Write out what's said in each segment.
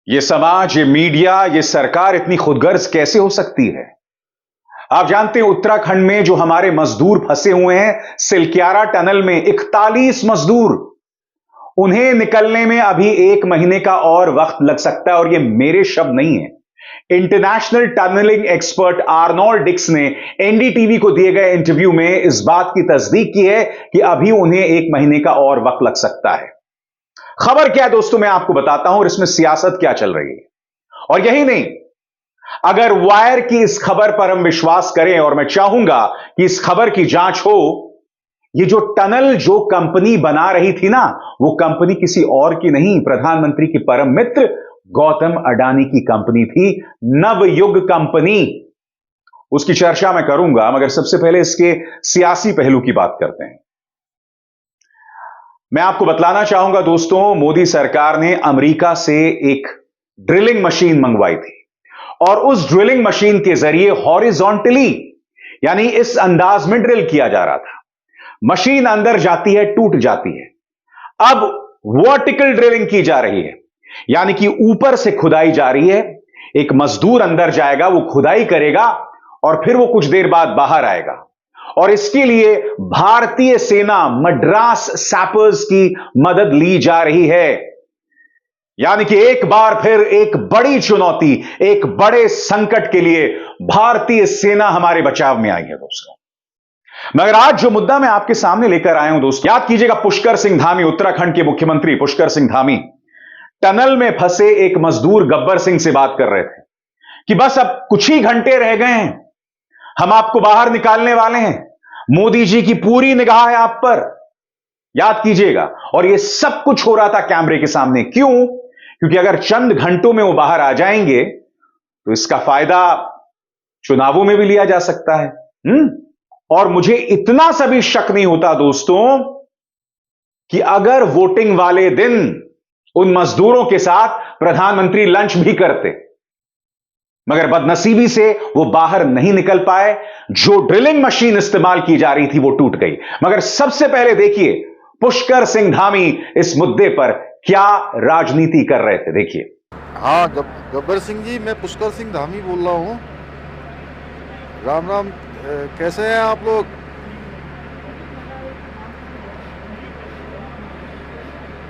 ये समाज, ये मीडिया, ये सरकार इतनी खुदगर्ज कैसे हो सकती है? आप जानते हैं उत्तराखंड में जो हमारे मजदूर फंसे हुए हैं सिलक्यारा टनल में, 41 मजदूर, उन्हें निकलने में अभी 1 महीने का और वक्त लग सकता है। और ये मेरे शब्द नहीं है, international tunnelling expert Arnold Dix ने एनडीटीवी को दिए गए इंटरव्यू में इस बात की तस्दीक की है कि अभी उन्हें 1 महीने का और वक्त लग सकता है। खबर क्या है दोस्तों, मैं आपको बताता हूं और इसमें सियासत क्या चल रही है। और यही नहीं, अगर वायर की इस खबर पर हम विश्वास करें, और मैं चाहूंगा कि इस खबर की जांच हो, ये जो टनल जो कंपनी बना रही थी ना, वो कंपनी किसी और की नहीं, प्रधानमंत्री की परम मित्र गौतम अडानी की कंपनी थी, नवयुग कंपनी। उसकी चर्चा मैं करूंगा, मगर सबसे पहले इसके सियासी पहलू की बात करते हैं। मैं आपको बतलाना चाहूंगा दोस्तों, मोदी सरकार ने अमेरिका से एक ड्रिलिंग मशीन मंगवाई थी और उस ड्रिलिंग मशीन के जरिए हॉरिजॉन्टली, यानी इस अंदाज में ड्रिल किया जा रहा था। मशीन अंदर जाती है, टूट जाती है। अब वर्टिकल ड्रिलिंग की जा रही है, यानी कि ऊपर से खुदाई जा रही है। एक मजदूर अंदर जाएगा, वो खुदाई करेगा और फिर वो कुछ देर बाद बाहर आएगा। और इसके लिए भारतीय सेना मद्रास सैपर्स की मदद ली जा रही है। यानी कि एक बार फिर एक बड़ी चुनौती, एक बड़े संकट के लिए भारतीय सेना हमारे बचाव में आई है दोस्तों। मगर आज जो मुद्दा मैं आपके सामने लेकर आया हूं दोस्तों, याद कीजिएगा, पुष्कर सिंह धामी, उत्तराखंड के मुख्यमंत्री पुष्कर सिंह धामी टनल में फंसे एक मजदूर गब्बर सिंह से बात कर रहे थे कि बस अब कुछ ही घंटे रह गए हैं, हम आपको बाहर निकालने वाले हैं, मोदी जी की पूरी निगाह है आप पर। याद कीजिएगा, और यह सब कुछ हो रहा था कैमरे के सामने। क्यों? क्योंकि अगर चंद घंटों में वो बाहर आ जाएंगे तो इसका फायदा चुनावों में भी लिया जा सकता है। और मुझे इतना सा भी शक नहीं होता दोस्तों कि अगर वोटिंग वाले दिन उन मजदूरों के साथ प्रधानमंत्री लंच भी करते, मगर बदनसीबी से वो बाहर नहीं निकल पाए। जो ड्रिलिंग मशीन इस्तेमाल की जा रही थी वो टूट गई। मगर सबसे पहले देखिए पुष्कर सिंह धामी इस मुद्दे पर क्या राजनीति कर रहे थे, देखिए। हाँ, गब्बर सिंह जी, मैं पुष्कर सिंह धामी बोल रहा हूँ। राम राम। कैसे हैं आप लोग?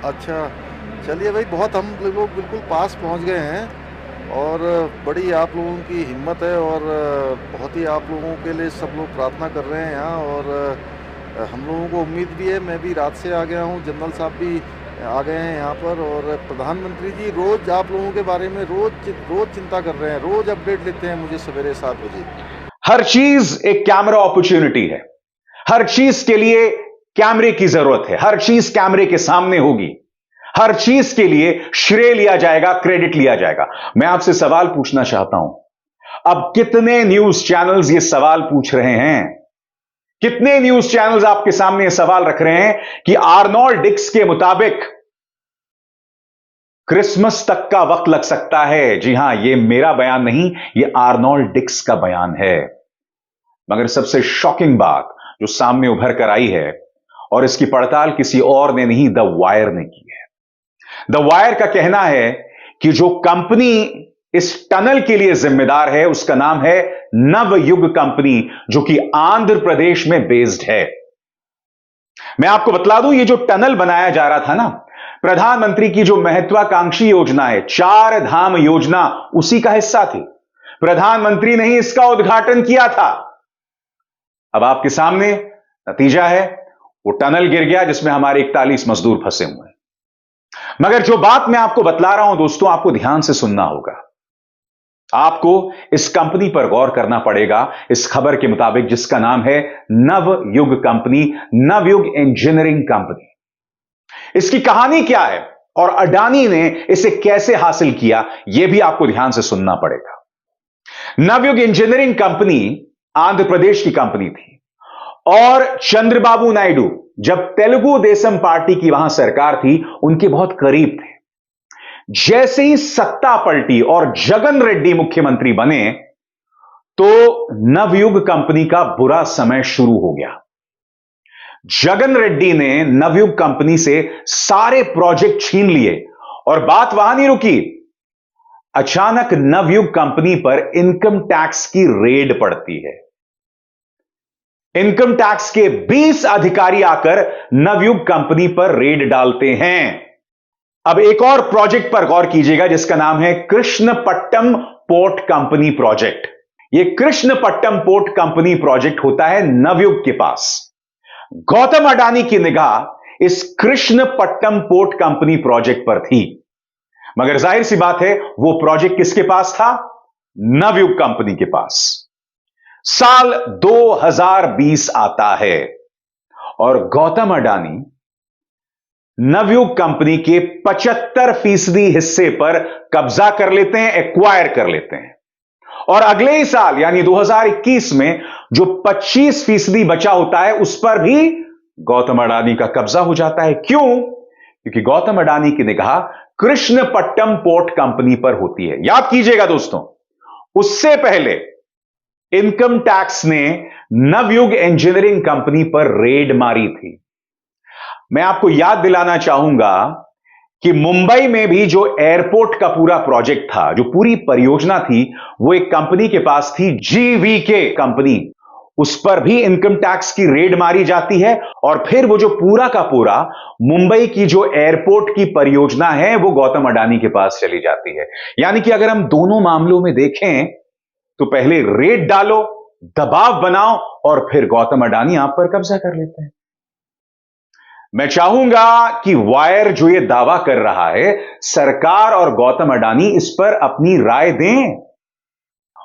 अच्छा, चलिए भाई, बहुत हम लोग बिल्कुल पास पहुँच गए हैं और बड़ी आप लोगों की हिम्मत है और बहुत ही आप लोगों के लिए सब लोग प्रार्थना कर रहे हैं यहाँ। और हम लोगों को उम्मीद भी है, मैं भी रात से आ गया हूँ, जनरल साहब भी आ गए हैं यहाँ पर। और प्रधानमंत्री जी रोज आप लोगों के बारे में रोज चिंता कर रहे हैं, रोज अपडेट लेते हैं मुझे सवेरे 7 बजे। हर चीज एक कैमरा अपॉर्चुनिटी है, हर चीज के लिए कैमरे की जरूरत है, हर चीज कैमरे के सामने होगी, हर चीज के लिए श्रेय लिया जाएगा, क्रेडिट लिया जाएगा। मैं आपसे सवाल पूछना चाहता हूं, अब कितने न्यूज चैनल्स ये सवाल पूछ रहे हैं? कितने न्यूज चैनल्स आपके सामने सवाल रख रहे हैं कि आर्नोल्ड डिक्स के मुताबिक क्रिसमस तक का वक्त लग सकता है? जी हां, यह मेरा बयान नहीं, यह आर्नोल्ड डिक्स का बयान है। मगर सबसे शॉकिंग बात जो सामने उभर कर आई है, और इसकी पड़ताल किसी और ने नहीं, द वायर ने की है। द वायर का कहना है कि जो कंपनी इस टनल के लिए जिम्मेदार है उसका नाम है नवयुग कंपनी, जो कि आंध्र प्रदेश में बेस्ड है। मैं आपको बतला दूं, ये जो टनल बनाया जा रहा था ना, प्रधानमंत्री की जो महत्वाकांक्षी योजना है, 4 धाम योजना, उसी का हिस्सा थी। प्रधानमंत्री ने ही इसका उद्घाटन किया था। अब आपके सामने नतीजा है, वो टनल गिर गया जिसमें हमारे 41 मजदूर फंसे हुए हैं। मगर जो बात मैं आपको बतला रहा हूं दोस्तों, आपको ध्यान से सुनना होगा। आपको इस कंपनी पर गौर करना पड़ेगा, इस खबर के मुताबिक, जिसका नाम है Navyug company, Navyug engineering company. इसकी कहानी क्या है और अडानी ने इसे कैसे हासिल किया, यह भी आपको ध्यान से सुनना पड़ेगा। नवयुग इंजीनियरिंग कंपनी आंध्र प्रदेश की कंपनी थी और चंद्रबाबू नायडू, जब तेलुगु देशम पार्टी की वहां सरकार थी, उनके बहुत करीब थे। जैसे ही सत्ता पलटी और जगन रेड्डी मुख्यमंत्री बने, तो नवयुग कंपनी का बुरा समय शुरू हो गया। जगन रेड्डी ने नवयुग कंपनी से सारे प्रोजेक्ट छीन लिए और बात वहां नहीं रुकी। अचानक नवयुग कंपनी पर इनकम टैक्स की रेड पड़ती है। इनकम टैक्स के 20 अधिकारी आकर नवयुग कंपनी पर रेड डालते हैं। अब एक और प्रोजेक्ट पर गौर कीजिएगा जिसका नाम है कृष्णपट्टम पोर्ट कंपनी प्रोजेक्ट। यह कृष्णपट्टम पोर्ट कंपनी प्रोजेक्ट होता है नवयुग के पास। गौतम अडानी की निगाह इस कृष्णपट्टम पोर्ट कंपनी प्रोजेक्ट पर थी, मगर जाहिर सी बात है वो प्रोजेक्ट किसके पास था? नवयुग कंपनी के पास। साल 2020 आता है और गौतम अडानी नवयुग कंपनी के 75% हिस्से पर कब्जा कर लेते हैं, एक्वायर कर लेते हैं। और अगले ही साल यानी 2021 में जो 25% बचा होता है उस पर भी गौतम अडानी का कब्जा हो जाता है। क्यों? क्योंकि गौतम अडानी की निगाह कृष्णपट्टम पोर्ट कंपनी पर होती है। याद कीजिएगा दोस्तों, उससे पहले इनकम टैक्स ने नवयुग इंजीनियरिंग कंपनी पर रेड मारी थी। मैं आपको याद दिलाना चाहूंगा कि मुंबई में भी जो एयरपोर्ट का पूरा प्रोजेक्ट था, जो पूरी परियोजना थी, वो एक कंपनी के पास थी, जीवीके कंपनी। उस पर भी इनकम टैक्स की रेड मारी जाती है और फिर वो जो पूरा का पूरा मुंबई की जो एयरपोर्ट की परियोजना है वो गौतम अडानी के पास चली जाती है। यानी कि अगर हम दोनों मामलों में देखें तो पहले रेड डालो, दबाव बनाओ और फिर गौतम अडानी आप पर कब्जा कर लेते हैं। मैं चाहूंगा कि वायर जो ये दावा कर रहा है, सरकार और गौतम अडानी इस पर अपनी राय दें।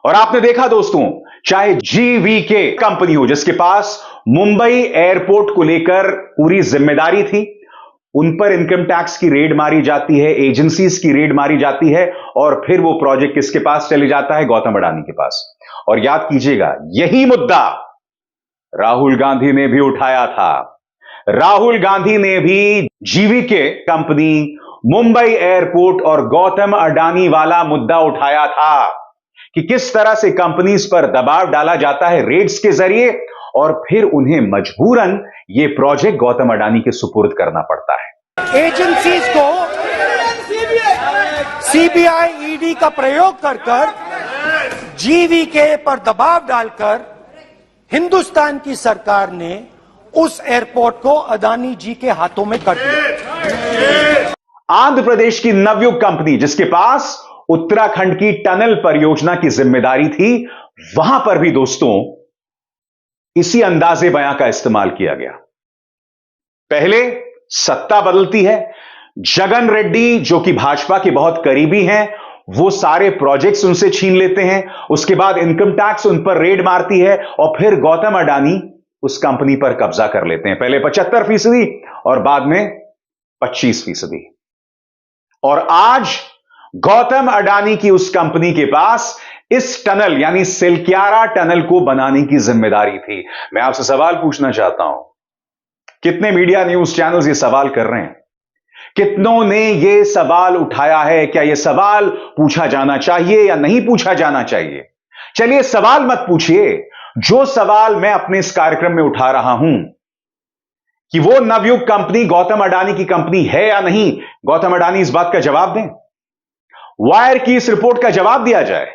और आपने देखा दोस्तों, चाहे जीवीके कंपनी हो जिसके पास मुंबई एयरपोर्ट को लेकर पूरी जिम्मेदारी थी, उन पर इनकम टैक्स की रेड मारी जाती है, एजेंसीज की रेड मारी जाती है और फिर वो प्रोजेक्ट किसके पास चले जाता है? गौतम अडानी के पास। और याद कीजिएगा, यही मुद्दा राहुल गांधी ने भी उठाया था। राहुल गांधी ने भी जीवीके कंपनी, मुंबई एयरपोर्ट और गौतम अडानी वाला मुद्दा उठाया था कि किस तरह से कंपनीज पर दबाव डाला जाता है रेड्स के जरिए और फिर उन्हें मजबूरन यह प्रोजेक्ट गौतम अडानी के सुपुर्द करना पड़ता है। एजेंसीज को सीबीआई, ईडी का प्रयोग कर जीवीके पर दबाव डालकर हिंदुस्तान की सरकार ने उस एयरपोर्ट को अडानी जी के हाथों में कर दिया। आंध्र प्रदेश की नवयुग कंपनी जिसके पास उत्तराखंड की टनल परियोजना की जिम्मेदारी थी, वहां पर भी दोस्तों इसी अंदाजे बयां का इस्तेमाल किया गया। पहले सत्ता बदलती है, जगन रेड्डी जो कि भाजपा के बहुत करीबी हैं, वो सारे प्रोजेक्ट्स उनसे छीन लेते हैं। उसके बाद इनकम टैक्स उन पर रेड मारती है और फिर गौतम अडानी उस कंपनी पर कब्जा कर लेते हैं। पहले 75% और बाद में 25%। और आज गौतम अडानी की उस कंपनी के पास इस टनल यानी सिलक्यारा टनल को बनाने की जिम्मेदारी थी। मैं आपसे सवाल पूछना चाहता हूं, कितने मीडिया न्यूज चैनल्स ये सवाल कर रहे हैं? कितनों ने यह सवाल उठाया है? क्या यह सवाल पूछा जाना चाहिए या नहीं पूछा जाना चाहिए? चलिए सवाल मत पूछिए, जो सवाल मैं अपने इस कार्यक्रम में उठा रहा हूं कि वो नवयुग कंपनी गौतम अडानी की कंपनी है या नहीं, गौतम अडानी इस बात का जवाब दें। वायर की इस रिपोर्ट का जवाब दिया जाए।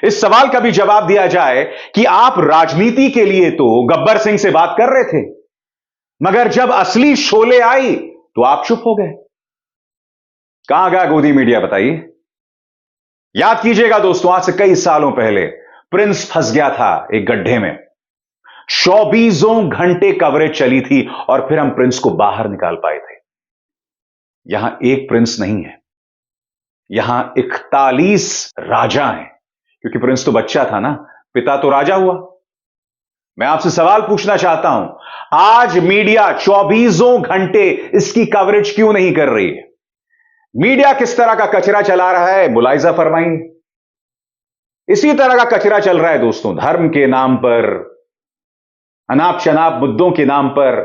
इस सवाल का भी जवाब दिया जाए कि आप राजनीति के लिए तो गब्बर सिंह से बात कर रहे थे, मगर जब असली शोले आई तो आप चुप हो गए। कहां गया गोदी मीडिया, बताइए। याद कीजिएगा दोस्तों, आज से कई सालों पहले प्रिंस फंस गया था एक गड्ढे में। 24 घंटे कवरेज चली थी और फिर हम प्रिंस को बाहर निकाल पाए थे। यहां एक प्रिंस नहीं है, यहां 41 राजा हैं, क्योंकि प्रिंस तो बच्चा था ना, पिता तो राजा हुआ। मैं आपसे सवाल पूछना चाहता हूं, आज मीडिया 24 घंटे इसकी कवरेज क्यों नहीं कर रही है? मीडिया किस तरह का कचरा चला रहा है, मुलाहिजा फरमाइए। इसी तरह का कचरा चल रहा है दोस्तों, धर्म के नाम पर, अनाप शनाप मुद्दों के नाम पर।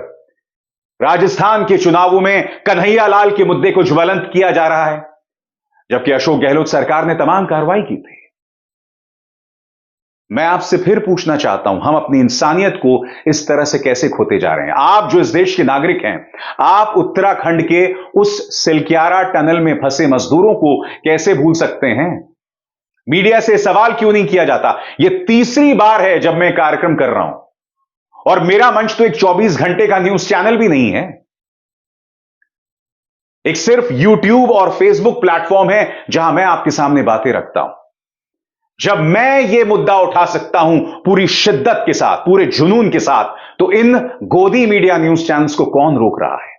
राजस्थान के चुनावों में कन्हैया लाल के मुद्दे को ज्वलंत किया जा रहा है, जबकि अशोक गहलोत सरकार ने तमाम कार्रवाई की थी। मैं आपसे फिर पूछना चाहता हूं, हम अपनी इंसानियत को इस तरह से कैसे खोते जा रहे हैं? आप जो इस देश के नागरिक हैं, आप उत्तराखंड के उस सिलक्यारा टनल में फंसे मजदूरों को कैसे भूल सकते हैं? मीडिया से सवाल क्यों नहीं किया जाता? यह तीसरी बार है जब मैं कार्यक्रम कर रहा हूं, और मेरा मंच तो एक 24 घंटे का न्यूज चैनल भी नहीं है। एक सिर्फ YouTube और Facebook प्लेटफॉर्म है जहां मैं आपके सामने बातें रखता हूं। जब मैं यह मुद्दा उठा सकता हूं पूरी शिद्दत के साथ, पूरे जुनून के साथ, तो इन गोदी मीडिया न्यूज चैनल्स को कौन रोक रहा है?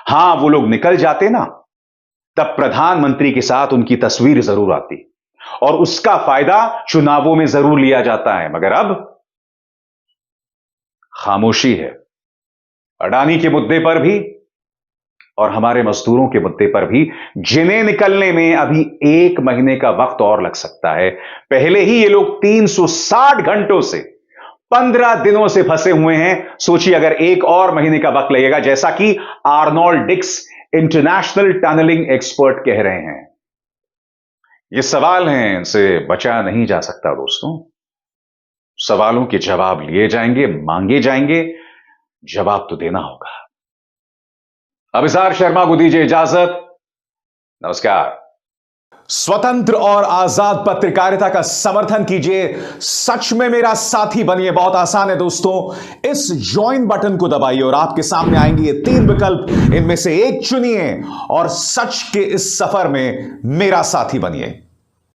हां, वो लोग निकल जाते ना, तब प्रधानमंत्री के साथ उनकी तस्वीर जरूर आती और उसका फायदा चुनावों में जरूर लिया जाता है। मगर अब खामोशी है। अडानी के मुद्दे पर भी और हमारे मजदूरों के मुद्दे पर भी, जिन्हें निकलने में अभी 1 महीने का वक्त और लग सकता है। पहले ही ये लोग 360 घंटों से, 15 दिनों से फंसे हुए हैं। सोचिए अगर 1 और महीने का वक्त लगेगा, जैसा कि Arnold Dix international tunnelling expert कह रहे हैं। ये सवाल हैं, इनसे बचा नहीं जा सकता दोस्तों। सवालों के जवाब लिए जाएंगे, मांगे जाएंगे, जवाब तो देना होगा। अभिसार शर्मा को दीजिए इजाजत। नमस्कार। स्वतंत्र और आजाद पत्रकारिता का समर्थन कीजिए, सच में मेरा साथी बनिए। बहुत आसान है दोस्तों, इस ज्वाइन बटन को दबाइए और आपके सामने आएंगे ये 3 विकल्प। इनमें से एक चुनिए और सच के इस सफर में मेरा साथी बनिए।